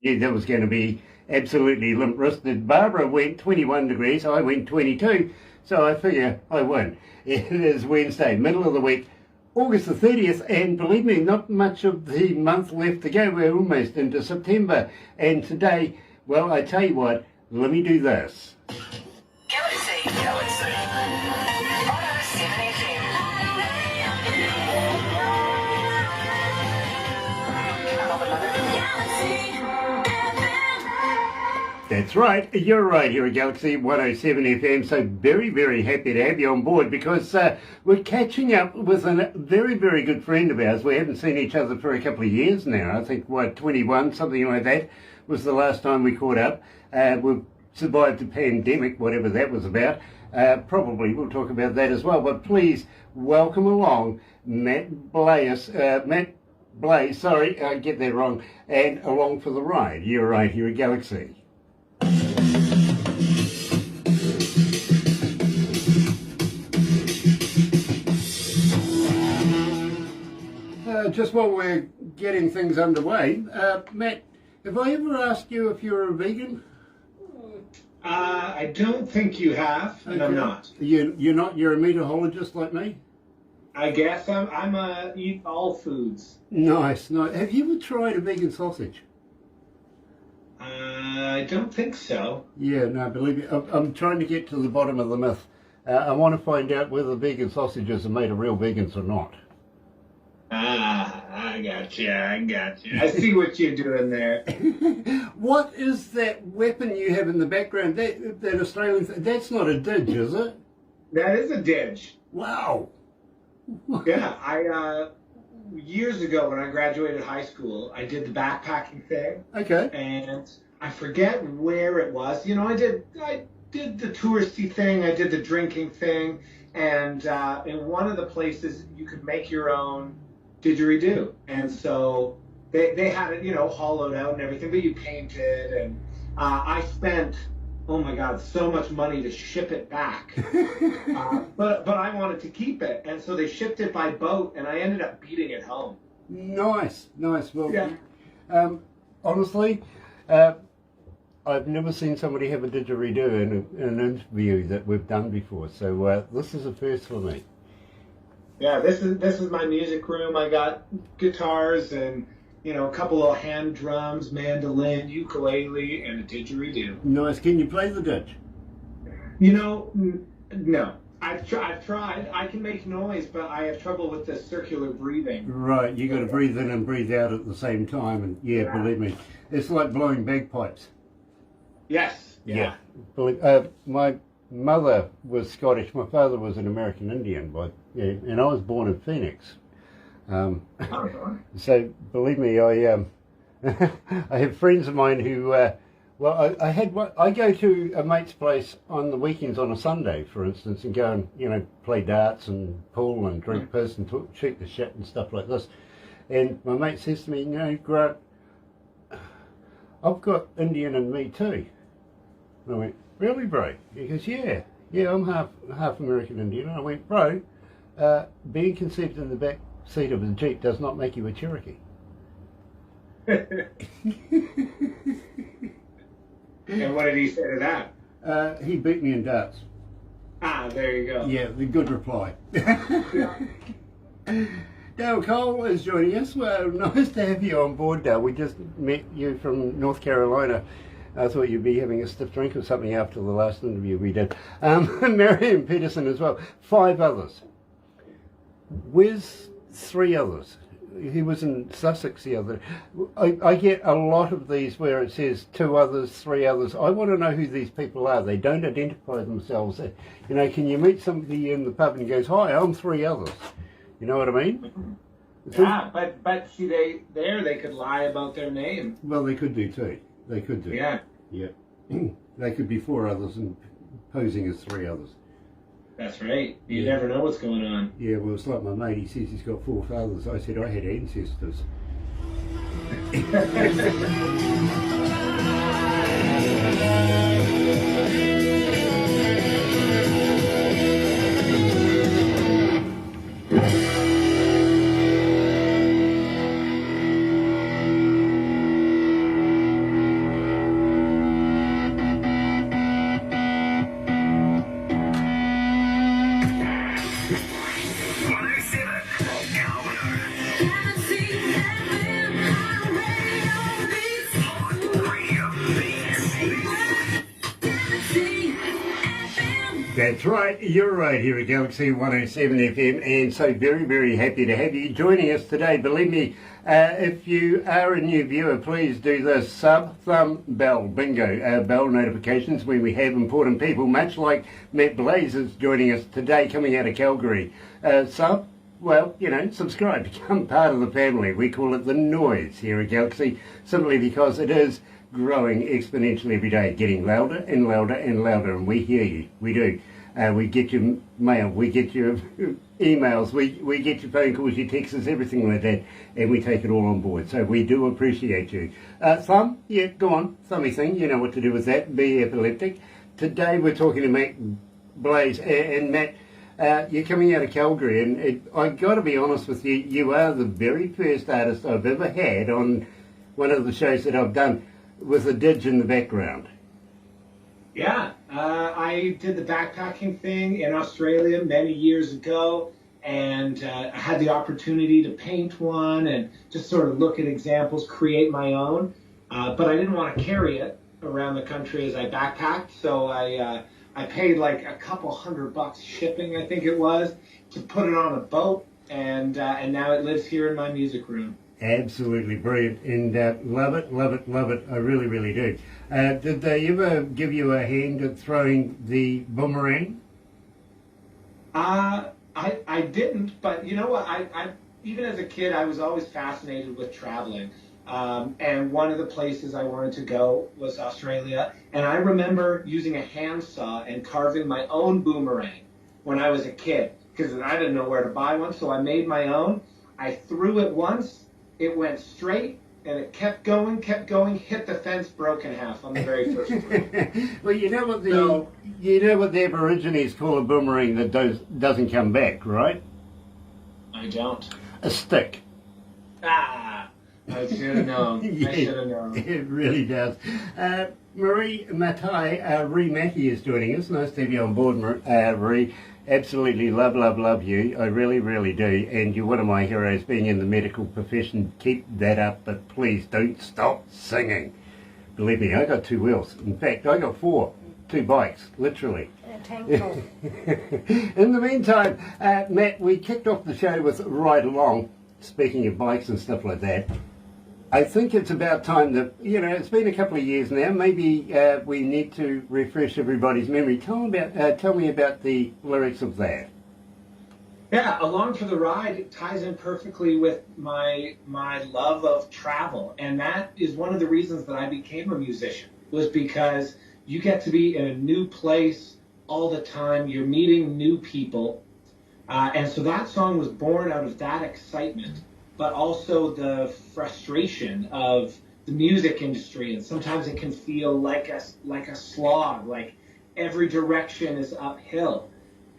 Yeah, that was going to be absolutely limp-wristed. Barbara went 21 degrees, I went 22, so I figure I win. It is Wednesday, middle of the week, August the 30th, and believe me, not much of the month left to go. We're almost into September, and today, well, I tell you what, let me do this. Galaxy 107fm. That's right, you're right here at Galaxy 107 FM, so very, very happy to have you on board because we're catching up with a very, very good friend of ours. We haven't seen each other for a couple of years now. I think, 21, something like that, was the last time we caught up. We've survived the pandemic, whatever that was about. Probably we'll talk about that as well, but please welcome along Matt Blais, sorry, I get that wrong, and along for the ride. You're right here at Galaxy. Just while we're getting things underway, Matt, have I ever asked you if you're a vegan? I don't think you have, and Okay. I'm not. You're not. You're a meatologist like me. I guess I'm a eat all foods. Nice. Have you ever tried a vegan sausage? I don't think so. Yeah, no, believe me, I'm trying to get to the bottom of the myth. I want to find out whether vegan sausages are made of real vegans or not. I got you. I see what you're doing there. What is that weapon you have in the background? That Australian thing? That's not a didge, is it? That is a ditch. Wow. Yeah, I years ago when I graduated high school, I did the backpacking thing. Okay. And I forget where it was. You know, I did the touristy thing, I did the drinking thing, and in one of the places you could make your own didgeridoo. And so they had it, you know, hollowed out and everything, but you painted, and I spent, oh my God, so much money to ship it back. But I wanted to keep it, and so they shipped it by boat, and I ended up beating it home. Nice. Well, Yeah. Honestly, I've never seen somebody have a didgeridoo in an interview that we've done before, so this is a first for me. Yeah, this is my music room. I got guitars and, you know, a couple of hand drums, mandolin, ukulele, and a didgeridoo. Nice. Can you play the didge? You know, no. I've tried. I can make noise, but I have trouble with the circular breathing. Right, you got to breathe in and breathe out at the same time, and yeah, believe me, it's like blowing bagpipes. Yes. Yeah. My mother was Scottish. My father was an American Indian, and I was born in Phoenix. So believe me, I I have friends of mine who, I go to a mate's place on the weekends on a Sunday, for instance, and go and, you know, play darts and pool and drink piss and shoot the shit and stuff like this. And my mate says to me, you know, Grant, I've got Indian in me too. And I went, really, bro? He goes, yeah, I'm half American Indian. And I went, bro, being conceived in the back seat of a Jeep does not make you a Cherokee. And what did he say to that? He beat me in darts. Ah, there you go. Yeah, the good reply. Dale Cole is joining us. Well, nice to have you on board, Dale. We just met you from North Carolina. I thought you'd be having a stiff drink or something after the last interview we did. Marion Peterson as well. 5 others. Where's 3 others? He was in Sussex the other. I get a lot of these where it says 2 others, 3 others. I want to know who these people are. They don't identify themselves. You know, can you meet somebody in the pub and he goes, "Hi, I'm 3 others." You know what I mean? Yeah, but see, they could lie about their name. Well, they could do too. They could do. Yeah. Yeah. They could be 4 others and posing as 3 others. That's right. You never know what's going on. Yeah, well, it's like my mate. He says he's got 4 fathers. I said I had ancestors. That's right, you're right here at Galaxy 107 FM, and so very, very happy to have you joining us today. Believe me, if you are a new viewer, please do the sub, thumb, bell, bingo, bell notifications when we have important people, much like Matt Blais is joining us today, coming out of Calgary. Sub, well, you know, subscribe, become part of the family. We call it the noise here at Galaxy, simply because it is growing exponentially every day, getting louder and louder and louder, and we hear you, we do. We get your mail, we get your emails, we get your phone calls, your texts, everything like that, and we take it all on board. So we do appreciate you. Thumb, yeah, go on, thummy thing, you know what to do with that, be epileptic. Today we're talking to Matt Blais, and Matt, you're coming out of Calgary, and I've got to be honest with you, you are the very first artist I've ever had on one of the shows that I've done with a didge in the background. Yeah, I did the backpacking thing in Australia many years ago, and I had the opportunity to paint one and just sort of look at examples, create my own. But I didn't want to carry it around the country as I backpacked, so I paid like a couple $100 shipping, I think it was, to put it on a boat, and now it lives here in my music room. Absolutely brilliant, and love it, love it, love it. I really, really do. Did they ever give you a hand at throwing the boomerang? I didn't, but you know what? I even as a kid, I was always fascinated with traveling. And one of the places I wanted to go was Australia. And I remember using a handsaw and carving my own boomerang when I was a kid, because I didn't know where to buy one, so I made my own. I threw it once. It went straight, and it kept going, hit the fence, broke in half on the very first one. Well, you know what the Aborigines call a boomerang that doesn't come back, right? I don't. A stick. Ah, I should have known. Yeah, I should have known. It really does. Marie Matai, Ree Mackey is joining us. Nice to have you on board, Marie. Absolutely love, love, love you. I really, really do. And you're one of my heroes being in the medical profession. Keep that up, but please don't stop singing. Believe me, I got 2 wheels. In fact, I got 4. 2 bikes, literally. In the meantime, Matt, we kicked off the show with Ride Along, speaking of bikes and stuff like that. I think it's about time that, you know, it's been a couple of years now, maybe we need to refresh everybody's memory. Tell me about the lyrics of that. Yeah, Along for the Ride, it ties in perfectly with my love of travel. And that is one of the reasons that I became a musician, was because you get to be in a new place all the time. You're meeting new people. And so that song was born out of that excitement, but also the frustration of the music industry. And sometimes it can feel like a slog, like every direction is uphill.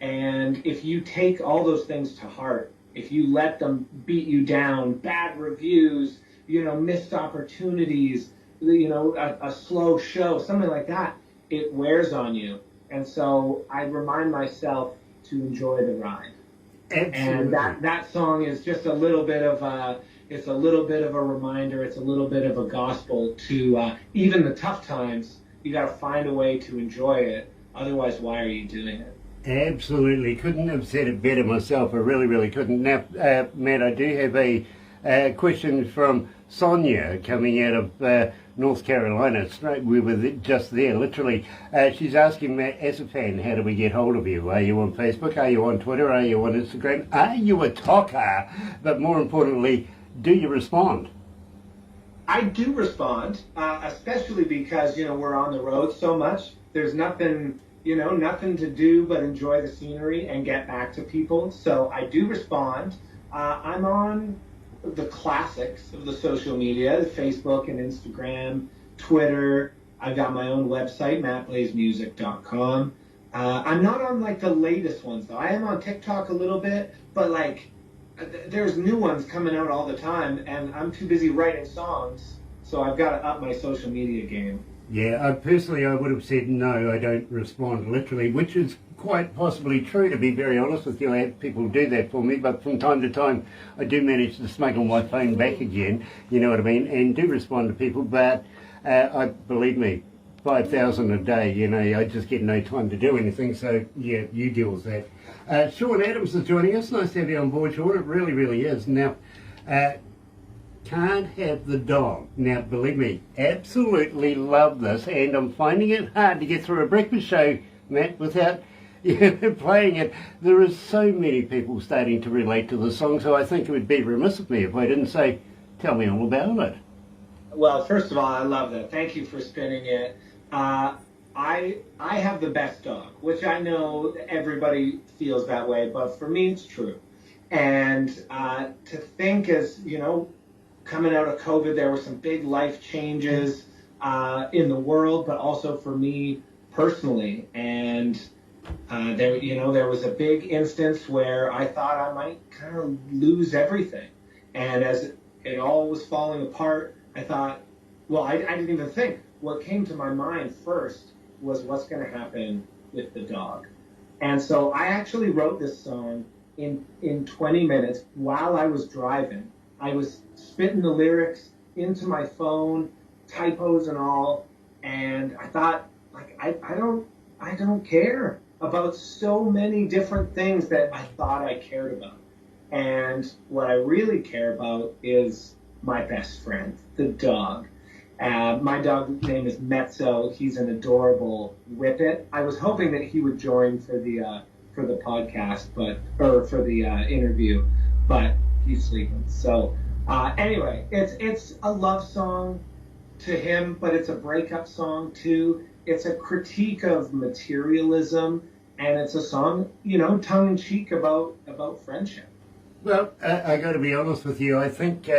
And if you take all those things to heart, if you let them beat you down, bad reviews, you know, missed opportunities, you know, a slow show, something like that, it wears on you. And so I remind myself to enjoy the ride. Absolutely. And that song is just a little bit of a reminder. It's a little bit of a gospel to even the tough times. You got to find a way to enjoy it. Otherwise, why are you doing it? Absolutely. Couldn't have said it better myself. I really, really couldn't. Now, Matt, I do have a question from Sonia coming out of North Carolina. We were just there, literally. She's asking, Matt, as a fan, how do we get hold of you? Are you on Facebook? Are you on Twitter? Are you on Instagram? Are you a talker? But more importantly, do you respond? I do respond, especially because, you know, we're on the road so much. There's nothing to do but enjoy the scenery and get back to people. So I do respond. I'm on the classics of the social media, Facebook and Instagram, Twitter. I've got my own website, mattblaismusic.com. I'm not on like the latest ones though. I am on TikTok a little bit, but like there's new ones coming out all the time, and I'm too busy writing songs, so I've got to up my social media game. Yeah, personally I would have said no, I don't respond literally, which is quite possibly true, to be very honest with you. I have people do that for me, but from time to time I do manage to smuggle my phone back again, you know what I mean, and do respond to people. But believe me, 5,000 a day, you know, I just get no time to do anything, so yeah, you deal with that. Sean Adams is joining us. Nice to have you on board, Sean. It really, really is. Now, can't have the dog. Now, believe me, absolutely love this, and I'm finding it hard to get through a breakfast show, Matt, without playing it. There are so many people starting to relate to the song, so I think it would be remiss of me if I didn't say, tell me all about it. Well, first of all, I love that. Thank you for spinning it. I have the best dog, which I know everybody feels that way, but for me, it's true. And to think, as you know, coming out of COVID, there were some big life changes in the world, but also for me personally. And there was a big instance where I thought I might kind of lose everything. And as it all was falling apart, I thought, well, I didn't even think. What came to my mind first was what's going to happen with the dog. And so I actually wrote this song in 20 minutes while I was driving. I was spitting the lyrics into my phone, typos and all, and I thought, like, I don't care about so many different things that I thought I cared about. And what I really care about is my best friend, the dog. My dog name is Mezzo. He's an adorable whippet. I was hoping that he would join for the podcast, for the interview, but he's sleeping. So anyway, it's a love song to him, but it's a breakup song too. It's a critique of materialism, and it's a song, tongue in cheek about friendship. Well, I got to be honest with you. I think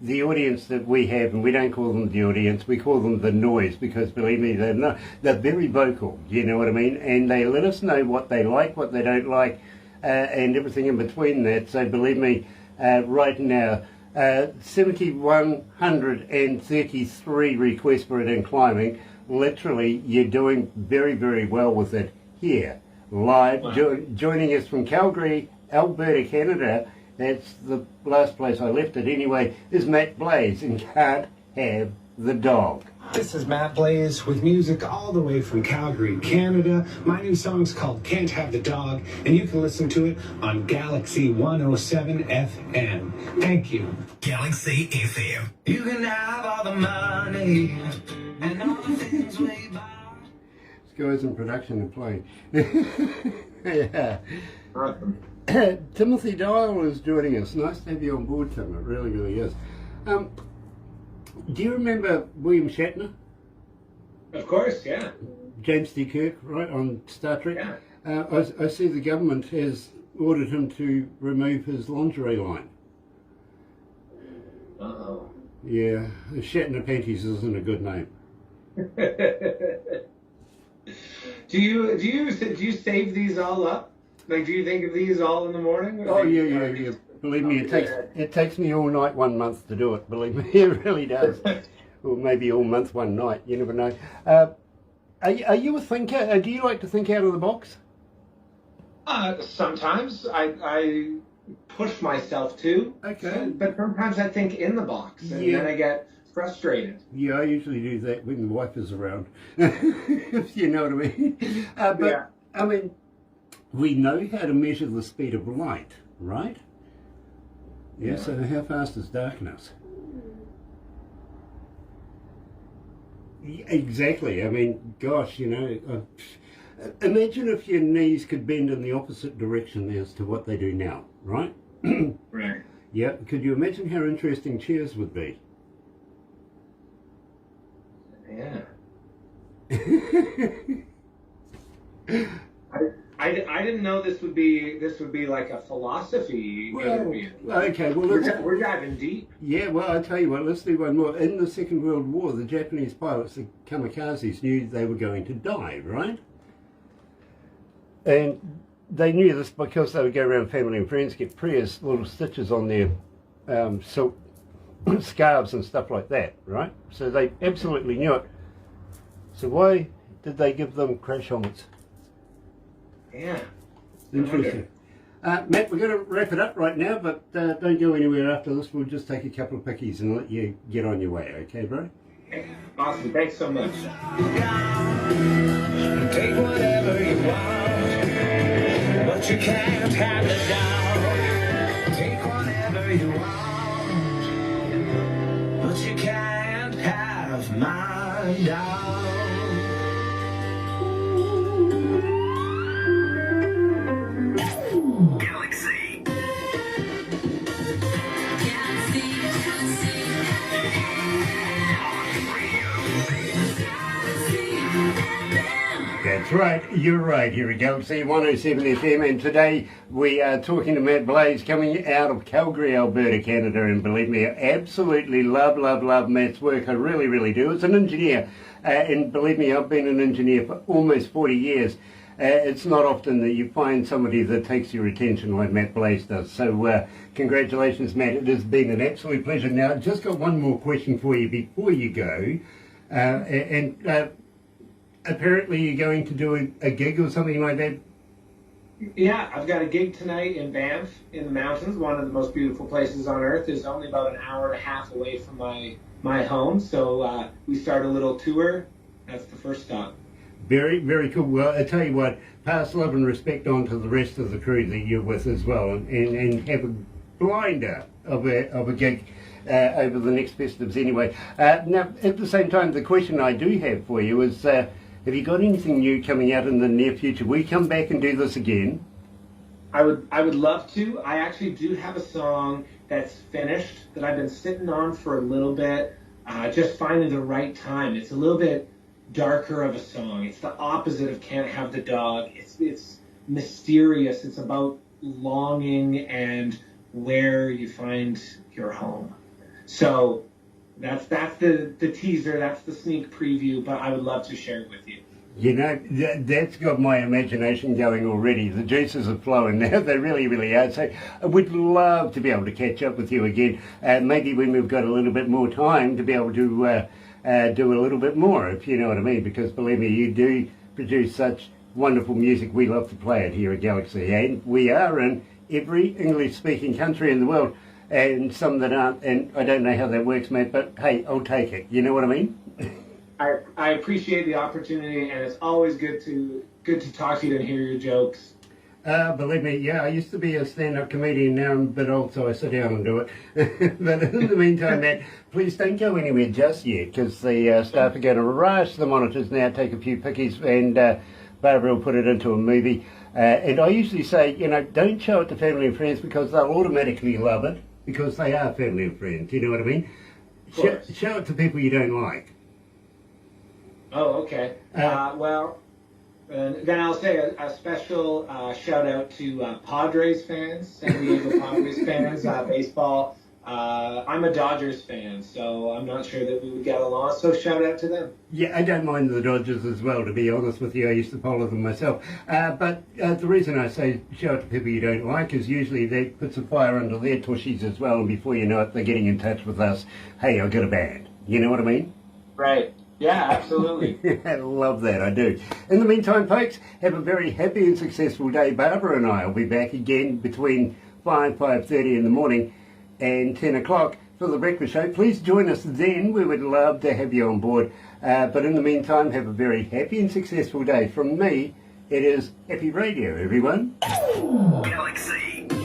the audience that we have, and we don't call them the audience, we call them the noise, because believe me, they're very vocal, you know what I mean? And they let us know what they like, what they don't like, and everything in between that. So believe me, right now, 7,133 requests for it in climbing. Literally, you're doing very, very well with it here, live. Wow. Joining us from Calgary, Alberta, Canada. That's the last place I left it anyway, is Matt Blais, and Can't Have the Dog. This is Matt Blais with music all the way from Calgary, Canada. My new song's called Can't Have the Dog, and you can listen to it on galaxy107fm. Thank you. Galaxy FM. You can have all the money and all the things we buy. This guy's in production and playing. Yeah. Timothy Dial is joining us. Nice to have you on board, Tim. It really, really is. Do you remember William Shatner? Of course, yeah. James T. Kirk, right, on Star Trek? Yeah. I see the government has ordered him to remove his lingerie line. Uh-oh. Yeah, Shatner Panties isn't a good name. Do you save these all up? Like, do you think of these all in the morning? Oh, yeah. Believe me, it takes me all night 1 month to do it. Believe me, it really does. Or maybe all month 1 night. You never know. Are you a thinker? Do you like to think out of the box? Sometimes I push myself to. Okay. But sometimes I think in the box, and then I get frustrated. Yeah, I usually do that when the wife is around. If you know what I mean. But I mean, we know how to measure the speed of light, right? Yeah, so how fast is darkness? Exactly. I mean, gosh, imagine if your knees could bend in the opposite direction as to what they do now, right? Right. Yeah, could you imagine how interesting chairs would be? Yeah. I didn't know this would be like a philosophy interview. Okay, well we're diving deep. Yeah, well, I tell you what, let's do one more. In the Second World War, the Japanese pilots, the kamikazes, knew they were going to die, right? And they knew this because they would go around family and friends, get prayers, little stitches on their silk scarves and stuff like that, right? So they absolutely knew it. So why did they give them crash helmets? Yeah. Interesting. Matt, we're going to wrap it up right now, but don't go anywhere after this. We'll just take a couple of pickies and let you get on your way, okay, bro? Awesome. Thanks so much. Take whatever you want, but you can't have the dog. Take whatever you want, but you can't have my dog. Galaxy. That's right, you're right, here at Galaxy 107 FM, and today we are talking to Matt Blais coming out of Calgary, Alberta, Canada, and believe me, I absolutely love Matt's work. I really, really do. As an engineer, and believe me, I've been an engineer for almost 40 years. It's not often that you find somebody that takes your attention like Matt Blais does. So congratulations, Matt. It has been an absolute pleasure. Now, I've just got one more question for you before you go. Apparently you're going to do a gig or something like that? Yeah, I've got a gig tonight in Banff in the mountains. One of the most beautiful places on earth. Is only about an hour and a half away from my home. So we start a little tour. That's the first stop. Very, very cool. Well, I tell you what, pass love and respect on to the rest of the crew that you're with as well, and have a blinder of a gig over the next festives anyway. Now, at the same time, the question I do have for you is, have you got anything new coming out in the near future? Will you come back and do this again? I would love to. I actually do have a song that's finished that I've been sitting on for a little bit, just finding the right time. It's a little bit darker of a song. It's the opposite of Can't Have the Dog. It's mysterious. It's about longing and where you find your home. So that's the teaser, that's the sneak preview, but I would love to share it with you. You know, that's got my imagination going already. The juices are flowing now, they really, really are. So I would love to be able to catch up with you again, maybe when we've got a little bit more time to be able to do a little bit more, if you know what I mean, because believe me, you do produce such wonderful music. We love to play it here at Galaxy, and we are in every English-speaking country in the world, and some that aren't, and I don't know how that works, mate, but hey, I'll take it. You know what I mean? I appreciate the opportunity, and it's always good to talk to you and hear your jokes. Believe me, yeah, I used to be a stand-up comedian. Now I'm a bit old, so I sit down and do it. But in the meantime, Matt, please don't go anywhere just yet, because the staff are going to rush to the monitors now, take a few pickies, and Barbara will put it into a movie. And I usually say, you know, don't show it to family and friends, because they'll automatically love it, because they are family and friends. You know what I mean? Show it to people you don't like. Oh, okay. Well, then I'll say a special shout out to Padres fans, San Diego Padres fans, baseball. I'm a Dodgers fan, so I'm not sure that we would get along, so shout out to them. Yeah, I don't mind the Dodgers as well, to be honest with you. I used to follow them myself. But the reason I say show it to people you don't like is usually that puts a fire under their tushies as well, and before you know it, they're getting in touch with us. Hey, I've got a band. You know what I mean? Right. Yeah, absolutely. I love that, I do. In the meantime, folks, have a very happy and successful day. Barbara and I will be back again between 5:30 in the morning and 10 o'clock for the breakfast show. Please join us then. We would love to have you on board. But in the meantime, have a very happy and successful day. From me, it is Happy Radio, everyone. Galaxy. Galaxy.